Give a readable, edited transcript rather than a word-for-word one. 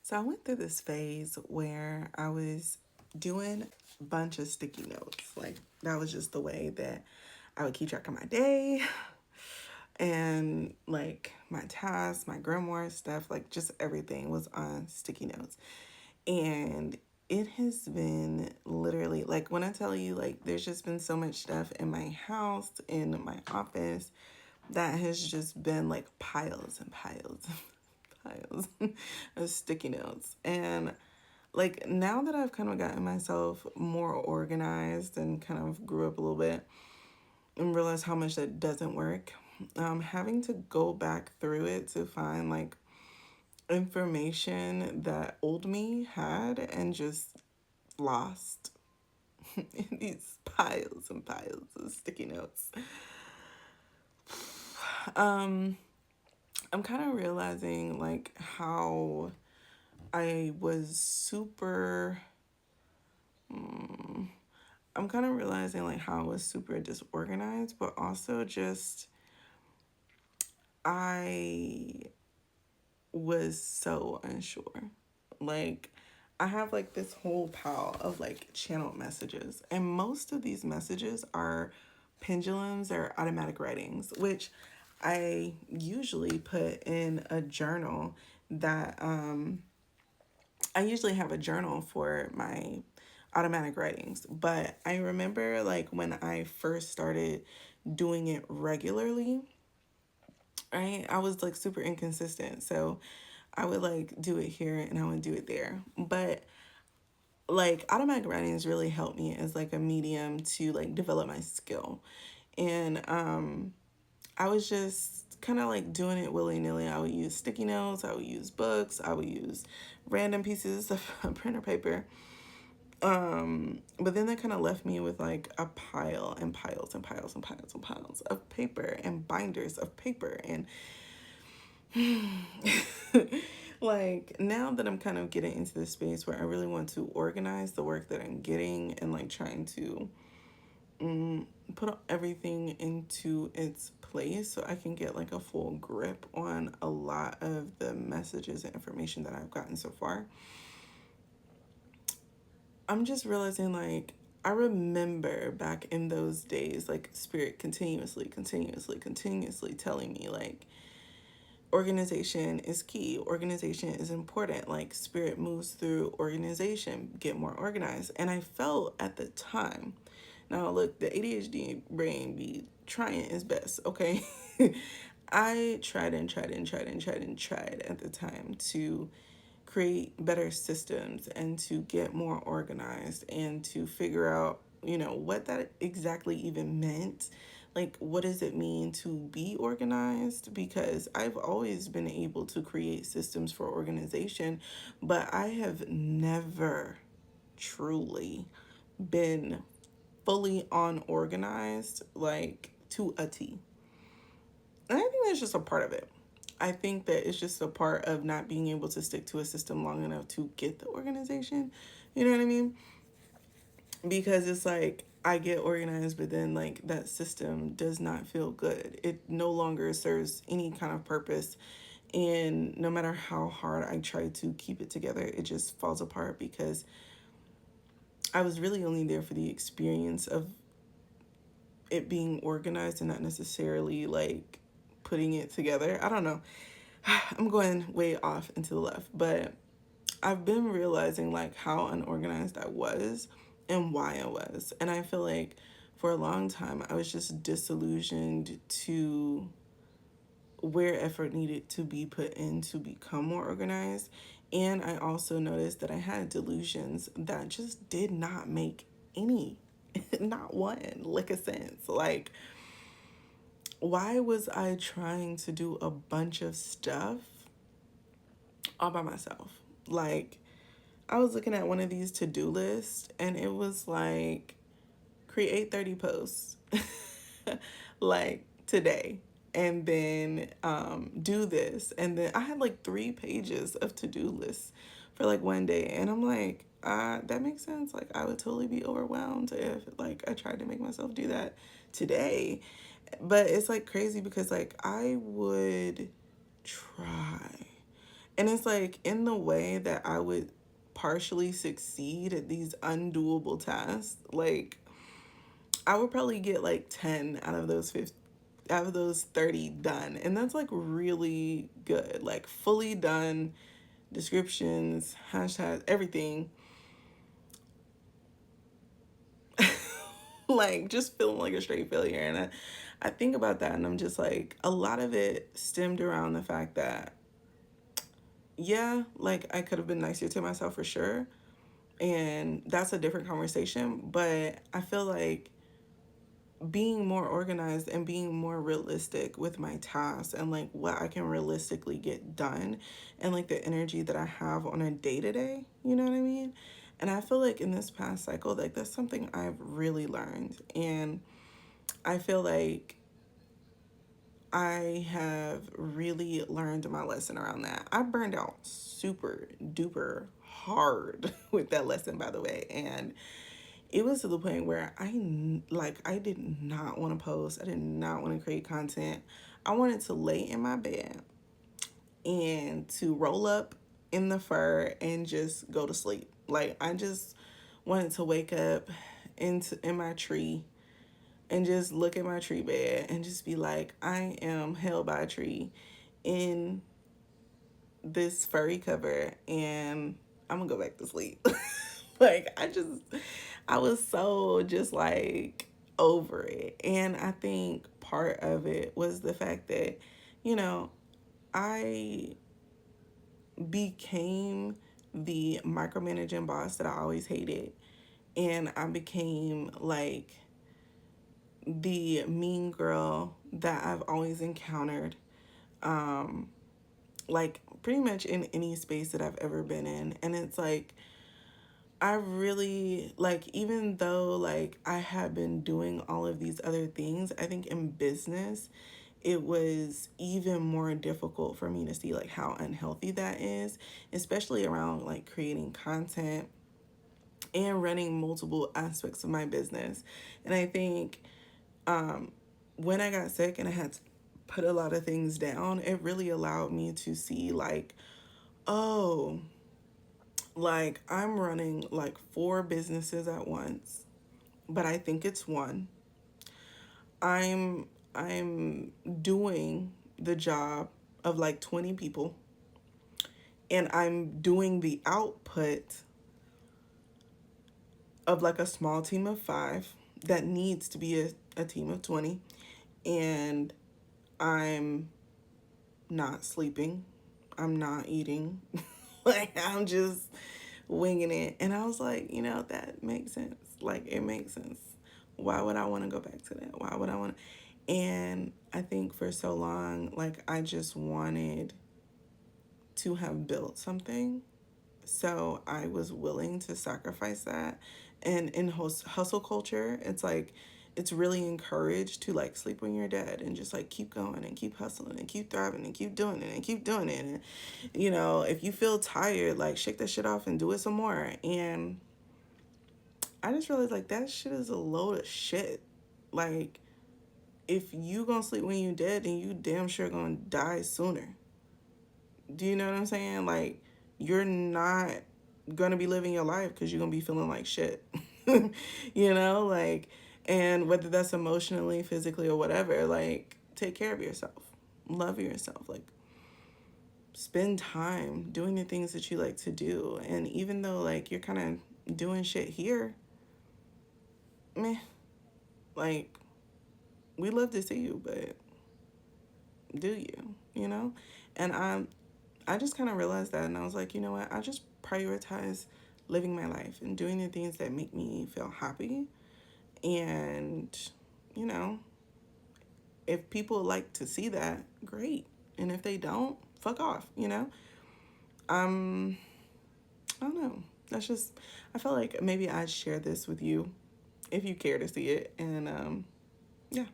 So I went through this phase where I was doing a bunch of sticky notes. Like that was just the way that I would keep track of my day and like my tasks, my grimoire stuff, like just everything was on sticky notes. And it has been literally like when I tell you like there's just been so much stuff in my house, in my office that has just been like piles and piles piles of sticky notes. And like now that I've kind of gotten myself more organized and kind of grew up a little bit and realized how much that doesn't work, having to go back through it to find like information that old me had and just lost in these piles and piles of sticky notes. Um, I'm kind of realizing like how I was super. I'm kind of realizing like how I was super disorganized, but also just I was so unsure. Like, I have like this whole pile of like channeled messages, and most of these messages are pendulums or automatic writings, which I usually put in a journal that I usually have a journal for my automatic writings, but I remember like when I first started doing it regularly, right? I was like super inconsistent. So I would like do it here and I would do it there. But like automatic writings really helped me as like a medium to like develop my skill. And I was just kind of like doing it willy nilly. I would use sticky notes, I would use books, I would use random pieces of printer paper. But then that kind of left me with like a pile and piles and piles and piles and piles of paper and binders of paper. And like now that I'm kind of getting into this space where I really want to organize the work that I'm getting and like trying to put everything into its place so I can get like a full grip on a lot of the messages and information that I've gotten so far. I'm just realizing like I remember back in those days, like spirit continuously telling me like organization is key, organization is important, like spirit moves through organization, get more organized. And I felt at the time, now look, the ADHD brain be trying its best, okay? I tried at the time to create better systems and to get more organized and to figure out, what that exactly even meant. Like, what does it mean to be organized? Because I've always been able to create systems for organization, but I have never truly been fully unorganized, like to a T. And I think that's just a part of it. I think that it's just a part of not being able to stick to a system long enough to get the organization. You know what I mean? Because it's like I get organized, but then like that system does not feel good. It no longer serves any kind of purpose. And no matter how hard I try to keep it together, it just falls apart because I was really only there for the experience of it being organized and not necessarily like putting it together. I don't know. I'm going way off into the left, but I've been realizing like how unorganized I was and why I was. And I feel like for a long time I was just disillusioned to where effort needed to be put in to become more organized. And I also noticed that I had delusions that just did not make any, not one lick of sense. Like, why was I trying to do a bunch of stuff all by myself? Like, I was looking at one of these to-do lists and it was like create 30 posts like today and then do this, and then I had like 3 pages of to-do lists for like one day, and I'm like that makes sense. Like I would totally be overwhelmed if like I tried to make myself do that today. But it's like crazy because like I would try And it's like in the way that I would partially succeed at these undoable tasks, like I would probably get like 10 out of those 50, out of those 30 done. And that's like really good. Like fully done, descriptions, hashtags, everything. Like just feeling like a straight failure. And I think about that and I'm just like, a lot of it stemmed around the fact that, yeah, like I could have been nicer to myself for sure. And that's a different conversation. But I feel like being more organized and being more realistic with my tasks and like what I can realistically get done and like the energy that I have on a day to day, you know what I mean? And I feel like in this past cycle, like that's something I've really learned. And I feel like I have really learned my lesson around that. I burned out super duper hard with that lesson, by the way. And it was to the point where I did not want to post. I did not want to create content. I wanted to lay in my bed and to roll up in the fur and just go to sleep. Like I just wanted to wake up in my tree and just look at my tree bed and just be like, I am held by a tree in this furry cover and I'm gonna go back to sleep. Like I was so just like over it. And I think part of it was the fact that, you know, I became the micromanaging boss that I always hated. And I became like the mean girl that I've always encountered. Like pretty much in any space that I've ever been in. And it's like, I really like, even though like I had been doing all of these other things, I think in business, it was even more difficult for me to see like how unhealthy that is, especially around like creating content and running multiple aspects of my business. And I think when I got sick and I had to put a lot of things down, it really allowed me to see like, oh, like I'm running like four businesses at once, but I think it's one. I'm doing the job of like 20 people and I'm doing the output of like a small team of 5 that needs to be a team of 20, and I'm not sleeping. I'm not eating. Like I'm just winging it. And I was like, you know, that makes sense. Like it makes sense. Why would I want to go back to that? Why would I want to? And I think for so long, like I just wanted to have built something. So I was willing to sacrifice that. And in hustle culture, it's like, it's really encouraged to like sleep when you're dead and just like keep going and keep hustling and keep thriving and keep doing it and keep doing it. And, you know, if you feel tired, like shake that shit off and do it some more. And I just realized like that shit is a load of shit. Like, if you gonna sleep when you dead, then you damn sure gonna die sooner. Do you know what I'm saying? Like, you're not gonna be living your life because you're gonna be feeling like shit. You know, like, and whether that's emotionally, physically, or whatever, like, take care of yourself, love yourself, like, spend time doing the things that you like to do. And even though, like, you're kind of doing shit here, meh, like, we love to see you, but do you, you know? And I just kind of realized that, and I was like, you know what? I just prioritize living my life and doing the things that make me feel happy. And, you know, if people like to see that, great. And if they don't, fuck off, you know? I don't know. That's just, I felt like maybe I'd share this with you if you care to see it. And, yeah.